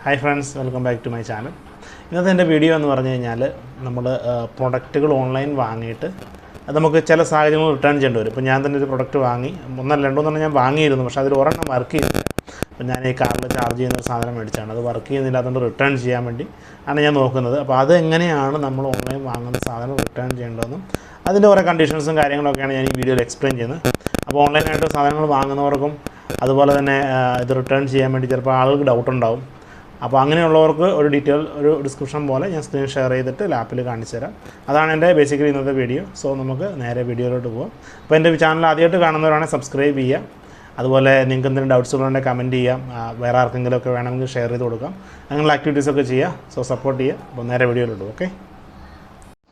Hi friends, welcome back to my channel. ഇന്നത്തെ എൻ്റെ video എന്ന് പറഞ്ഞു കഴിഞ്ഞാൽ നമ്മൾ പ്രൊഡക്റ്റുകൾ ഓൺലൈൻ വാങ്ങിയിട്ട് അത് നമുക്ക് ചില സാഹചര്യങ്ങൾ റിട്ടേൺ ചെയ്യേണ്ടി വരും. ഇപ്പോൾ ഞാൻ തന്നെ ഒരു പ്രൊഡക്റ്റ് വാങ്ങി, ഒന്നല്ല രണ്ടോന്നെണ്ണം ഞാൻ വാങ്ങിയിരുന്നു, പക്ഷേ അതിൽ ഒരെണ്ണം വർക്ക് ചെയ്യുന്നില്ല. അപ്പോൾ ഞാൻ ഈ കാറിൽ ചാർജ് ചെയ്യുന്ന ഒരു സാധനം മേടിച്ചാണ്, അത് വർക്ക് ചെയ്യുന്നില്ല, അതുകൊണ്ട് റിട്ടേൺ ചെയ്യാൻ വേണ്ടി ആണ് ഞാൻ നോക്കുന്നത്. അപ്പോൾ അത് എങ്ങനെയാണ് നമ്മൾ ഓൺലൈൻ വാങ്ങുന്ന സാധനം റിട്ടേൺ ചെയ്യേണ്ടതെന്നും അതിൻ്റെ ഓരോ കണ്ടീഷൻസും കാര്യങ്ങളൊക്കെയാണ് ഞാൻ ഈ വീഡിയോയിൽ എക്സ്പ്ലെയിൻ ചെയ്യുന്നത്. അപ്പോൾ ഓൺലൈനായിട്ട് സാധനങ്ങൾ വാങ്ങുന്നവർക്കും അതുപോലെ തന്നെ ഇത് റിട്ടേൺ ചെയ്യാൻ വേണ്ടി ചിലപ്പോൾ ആളുകൾക്ക് ഡൗട്ട് ഉണ്ടാവും. അപ്പോൾ അങ്ങനെയുള്ളവർക്ക് ഒരു ഡിസ്ക്രിപ്ഷൻ പോലെ ഞാൻ സ്ക്രീൻ ഷെയർ ചെയ്തിട്ട് ലാപ്പിൽ കാണിച്ചു തരാം. അതാണ് എൻ്റെ ബേസിക്കലി ഇന്നത്തെ വീഡിയോ. സോ നമുക്ക് നേരെ വീഡിയോയിലോട്ട് പോകാം. അപ്പോൾ എൻ്റെ ചാനൽ ആദ്യമായിട്ട് കാണുന്നവരാണെങ്കിൽ സബ്സ്ക്രൈബ് ചെയ്യുക. അതുപോലെ നിങ്ങൾക്ക് എന്തെങ്കിലും ഡൗട്ട്സ് ഉണ്ടെങ്കിൽ കമൻറ്റ് ചെയ്യാം. വേറെ ആർക്കെങ്കിലുമൊക്കെ വേണമെങ്കിൽ ഷെയർ ചെയ്ത് കൊടുക്കാം. അങ്ങനെയുള്ള ആക്ടിവിറ്റീസൊക്കെ ചെയ്യുക. സോ സപ്പോർട്ട് ചെയ്യുക. അപ്പോൾ നേരെ വീഡിയോയിലോട്ട്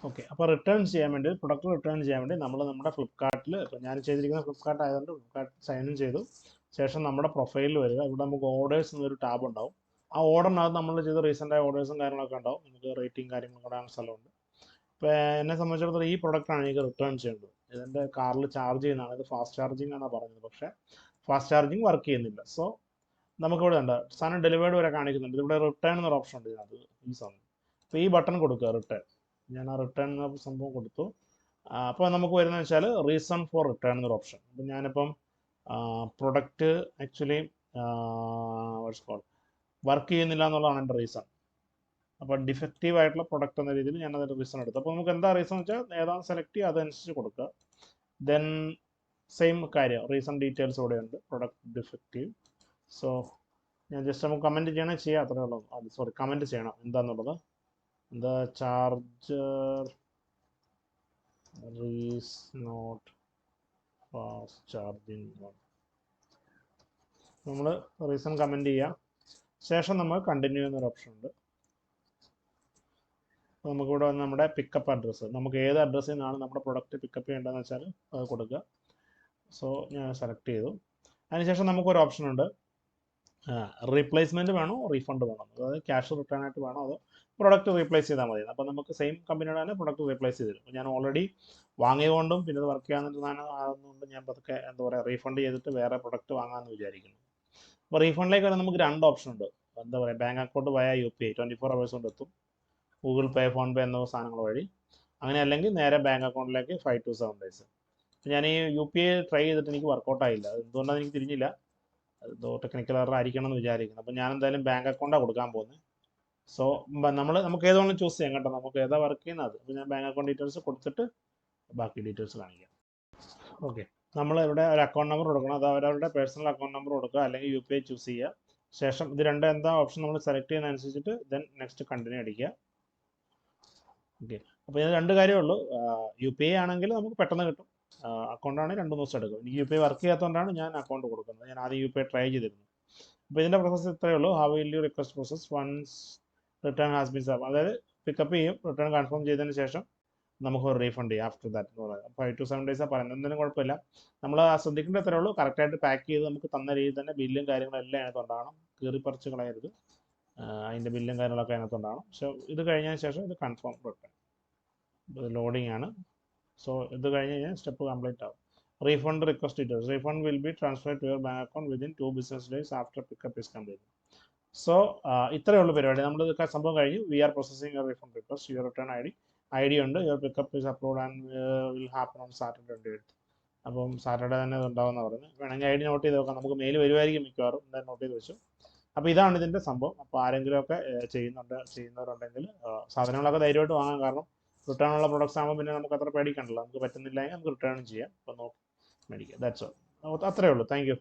ഓക്കെ. അപ്പോൾ റിട്ടേൺ ചെയ്യാൻ വേണ്ടി, പ്രൊഡക്റ്റ് റിട്ടേൺ ചെയ്യാൻ വേണ്ടി നമ്മൾ നമ്മുടെ ഫ്ലിപ്കാർട്ടിൽ, ഇപ്പോൾ ഞാൻ ചെയ്തിരിക്കുന്ന ഫ്ലിപ്കാർട്ട് ആയതുകൊണ്ട് ഫ്ലിപ്കാർട്ട് സൈൻ ഇൻ ചെയ്തു ശേഷം നമ്മുടെ പ്രൊഫൈലിൽ വരിക. ഇവിടെ നമുക്ക് ഓർഡേഴ്സ് എന്നൊരു ടാബ് ഉണ്ടാവും. ആ ഓർഡറിനകത്ത് നമ്മൾ ചെയ്ത റീസെൻ്റായ ഓർഡേഴ്സും കാര്യങ്ങളൊക്കെ ഉണ്ടാവും. നമുക്ക് റേറ്റിംഗ് കാര്യങ്ങളൊക്കെ ഇടാൻ സ്ഥലമുണ്ട്. ഇപ്പോൾ എന്നെ സംബന്ധിച്ചിടത്തോളം ഈ പ്രൊഡക്റ്റാണ് എനിക്ക് റിട്ടേൺ ചെയ്യേണ്ടത്. ഇതെൻ്റെ കാറിൽ ചാർജ് ചെയ്യുന്നതാണ്. ഇത് ഫാസ്റ്റ് ചാർജിങ് ആണ് പറഞ്ഞത്, പക്ഷേ ഫാസ്റ്റ് ചാർജിങ് വർക്ക് ചെയ്യുന്നില്ല. സോ നമുക്കിവിടെ ഉണ്ട് സാധനം ഡെലിവേർഡ് വരെ കാണിക്കുന്നുണ്ട്. ഇവിടെ റിട്ടേൺ എന്നൊരു ഓപ്ഷൻ ഉണ്ട് ഇതിനകത്ത്, ഈ സാധനം. അപ്പോൾ ഈ ബട്ടൺ കൊടുക്കുക, റിട്ടേൺ. ഞാൻ ആ റിട്ടേൺ എന്ന സംഭവം കൊടുത്തു. അപ്പോൾ നമുക്ക് വരുന്നത് വെച്ചാൽ റീസൺ ഫോർ റിട്ടേൺ എന്നൊരു ഓപ്ഷൻ. അപ്പോൾ ഞാനിപ്പം പ്രൊഡക്റ്റ് ആക്ച്വലി വർക്ക് ചെയ്യുന്നില്ല എന്നുള്ളതാണ് എൻ്റെ റീസൺ. അപ്പോൾ ഡിഫക്റ്റീവ് ആയിട്ടുള്ള പ്രൊഡക്റ്റ് എന്ന രീതിയിൽ ഞാൻ അതിൻ്റെ റീസൺ എടുത്തു. അപ്പോൾ നമുക്ക് എന്താ റീസൺ വെച്ചാൽ ഏതാണ് സെലക്ട് ചെയ്യുക, അതനുസരിച്ച് കൊടുക്കുക. ദെൻ സെയിം കാര്യം, റീസൺ ഡീറ്റെയിൽസ് ഇവിടെ ഉണ്ട്, പ്രൊഡക്റ്റ് ഡിഫക്റ്റീവ്. സോ ഞാൻ ജസ്റ്റ് നമുക്ക് കമൻറ്റ് ചെയ്യണേ ചെയ്യാം, അത്രേ ഉള്ളൂ. കമൻറ്റ് ചെയ്യണം എന്താണെന്നുള്ളത്. The charger is not fast charging. നമ്മൾ റീസൺ കമൻറ്റ് ചെയ്യാം. ശേഷം നമ്മൾ കണ്ടിന്യൂ എന്നൊരു ഓപ്ഷൻ ഉണ്ട്. നമുക്കിവിടെ വന്ന് നമ്മുടെ പിക്കപ്പ് അഡ്രസ്സ്, നമുക്ക് ഏത് അഡ്രസ്സിൽ നിന്നാണ് നമ്മുടെ പ്രൊഡക്റ്റ് പിക്കപ്പ് ചെയ്യേണ്ടതെന്ന് വെച്ചാൽ അത് കൊടുക്കുക. സോ ഞാൻ സെലക്ട് ചെയ്തു. അതിനുശേഷം നമുക്കൊരു ഓപ്ഷൻ ഉണ്ട്, റീപ്ലേസ്മെൻറ്റ് വേണോ റീഫണ്ട് വേണോ, അതായത് ക്യാഷ് റിട്ടേൺ ആയിട്ട് വേണോ അതോ പ്രൊഡക്റ്റ് റീപ്ലേസ് ചെയ്താൽ മതി. അപ്പോൾ നമുക്ക് സെയിം കമ്പനിയുടെ തന്നെ പ്രൊഡക്റ്റ് റീപ്ലേസ് ചെയ്ത് തരും. അപ്പോൾ ഞാൻ ഓൾറെഡി വാങ്ങിയതുകൊണ്ടും പിന്നെ ഇത് വർക്ക് ചെയ്യാവുന്നതാണ് ആകുന്നതുകൊണ്ട് ഞാൻ പതുക്കെ എന്താ പറയുക റീഫണ്ട് ചെയ്തിട്ട് വേറെ പ്രൊഡക്റ്റ് വാങ്ങാമെന്ന് വിചാരിക്കുന്നു. അപ്പോൾ റീഫണ്ടിലേക്ക് വരെ നമുക്ക് രണ്ട് ഓപ്ഷൻ ഉണ്ട്. എന്താ പറയുക, ബാങ്ക് അക്കൗണ്ട് വയ UPI 24 hours കൊണ്ട് എത്തും, ഗൂഗിൾ പേ, ഫോൺ പേ എന്ന സാധനങ്ങൾ വഴി. അങ്ങനെ അല്ലെങ്കിൽ നേരെ ബാങ്ക് അക്കൗണ്ടിലേക്ക് 5 to 7 days. ഞാൻ ഈ UPI ട്രൈ ചെയ്തിട്ട് എനിക്ക് വർക്കൗട്ട് ആയില്ല. അത് എന്തുകൊണ്ടാണ് എനിക്ക് തിരിഞ്ഞില്ല, എന്തോ ടെക്നിക്കൽ എറർ ആയിരിക്കണം എന്ന് വിചാരിക്കുന്നു. അപ്പോൾ ഞാൻ എന്തായാലും ബാങ്ക് അക്കൗണ്ടാണ് കൊടുക്കാൻ പോകുന്നത്. സോ നമുക്ക് ഏതോളം ചൂസ് ചെയ്യാം കേട്ടോ, നമുക്ക് ഏതാ വർക്ക് ചെയ്യുന്നത്. അപ്പോൾ ഞാൻ ബാങ്ക് അക്കൗണ്ട് ഡീറ്റെയിൽസ് കൊടുത്തിട്ട് ബാക്കി ഡീറ്റെയിൽസ് കാണിക്കാം. ഓക്കെ, നമ്മൾ ഇവിടെ ഒരു അക്കൗണ്ട് നമ്പർ കൊടുക്കണം. അത് അവരവരുടെ പേഴ്സണൽ അക്കൗണ്ട് നമ്പർ കൊടുക്കുക, അല്ലെങ്കിൽ UPI ചൂസ് ചെയ്യുക. ശേഷം ഇത് രണ്ട് എന്താ ഓപ്ഷൻ നമ്മൾ സെലക്ട് ചെയ്യുന്നതനുസരിച്ചിട്ട് ദെൻ നെക്സ്റ്റ് കണ്ടിന്യൂ അടിക്കുക. ഓക്കെ, അപ്പോൾ ഇത് രണ്ട് കാര്യമേ ഉള്ളൂ. UPI ആണെങ്കിൽ നമുക്ക് പെട്ടെന്ന് കിട്ടും, അക്കൗണ്ടാണെങ്കിൽ 2 ദിവസം എടുക്കും. എനിക്ക് UPI വർക്ക് ചെയ്യാത്തതുകൊണ്ടാണ് ഞാൻ അക്കൗണ്ട് കൊടുക്കുന്നത്. ഞാൻ ആദ്യം UPI ട്രൈ ചെയ്തിരുന്നു. അപ്പോൾ ഇതിൻ്റെ പ്രോസസ്സ് ഇത്രയേ ഉള്ളൂ. How will you request process once return has been serve, അതായത് പിക്കപ്പ് ചെയ്യും, റിട്ടേൺ കൺഫേം ചെയ്തതിന് ശേഷം നമുക്ക് ഒരു റീഫണ്ട് ചെയ്യാം ആഫ്റ്റർ ദാറ്റ് എന്ന് പറയുന്നത്. 5 to 7 days പറയുന്നത്, എന്തെങ്കിലും കുഴപ്പമില്ല. നമ്മൾ ശ്രദ്ധിക്കേണ്ട ഇത്രയേ ഉള്ളൂ, കറക്റ്റായിട്ട് പാക്ക് ചെയ്ത് നമുക്ക് തന്ന രീതിയിൽ തന്നെ ബില്ലും കാര്യങ്ങളും എല്ലാം അതിനകത്തുണ്ടാകണം. കീറിപ്പറിച്ച് കളയരുത്, അതിൻ്റെ ബില്ലും കാര്യങ്ങളൊക്കെ അതിനകത്തുണ്ടാകണം. പക്ഷേ ഇത് കഴിഞ്ഞതിന് ശേഷം ഇത് കൺഫേം റിട്ടേൺ, ഇത് ലോഡിംഗ് ആണ്. സോ ഇത് കഴിഞ്ഞ് കഴിഞ്ഞാൽ സ്റ്റെപ്പ് കംപ്ലീറ്റ് ആവും. Refund request details, refund will be transfer to your bank account within 2 business days after pickup is complete. So ഇത്രയേ ഉള്ളൂ പരിപാടി. നമ്മൾ സംഭവം കഴിഞ്ഞു. We are processing your refund request, your return ID ഉണ്ട്, your pickup is approved and will happen on Saturday 28th. അപ്പം Saturday തന്നെ ഉണ്ടാവുമെന്ന് പറഞ്ഞു. വേണമെങ്കിൽ ID നോട്ട് ചെയ്ത് നോക്കാം, നമുക്ക് മെയിൽ വരുമായിരിക്കും മിക്കവാറും. എന്തായാലും നോട്ട് ചെയ്ത് വെച്ചു. അപ്പോൾ ഇതാണ് ഇതിൻ്റെ സംഭവം. അപ്പോൾ ആരെങ്കിലുമൊക്കെ ചെയ്യുന്നവരുണ്ടെങ്കിൽ സാധനങ്ങളൊക്കെ ധൈര്യമായിട്ട് വാങ്ങാം. കാരണം റിട്ടേൺ ഉള്ള പ്രൊഡക്ട്സ് ആകുമ്പോൾ പിന്നെ നമുക്ക് അത്ര പേടിക്കണ്ടല്ലോ. നമുക്ക് പറ്റുന്നില്ലെങ്കിൽ നമുക്ക് റിട്ടേണും ചെയ്യാം. അപ്പോൾ നോക്കി മേടിക്കാം. That's all. അത്രയേ ഉള്ളൂ. Thank you.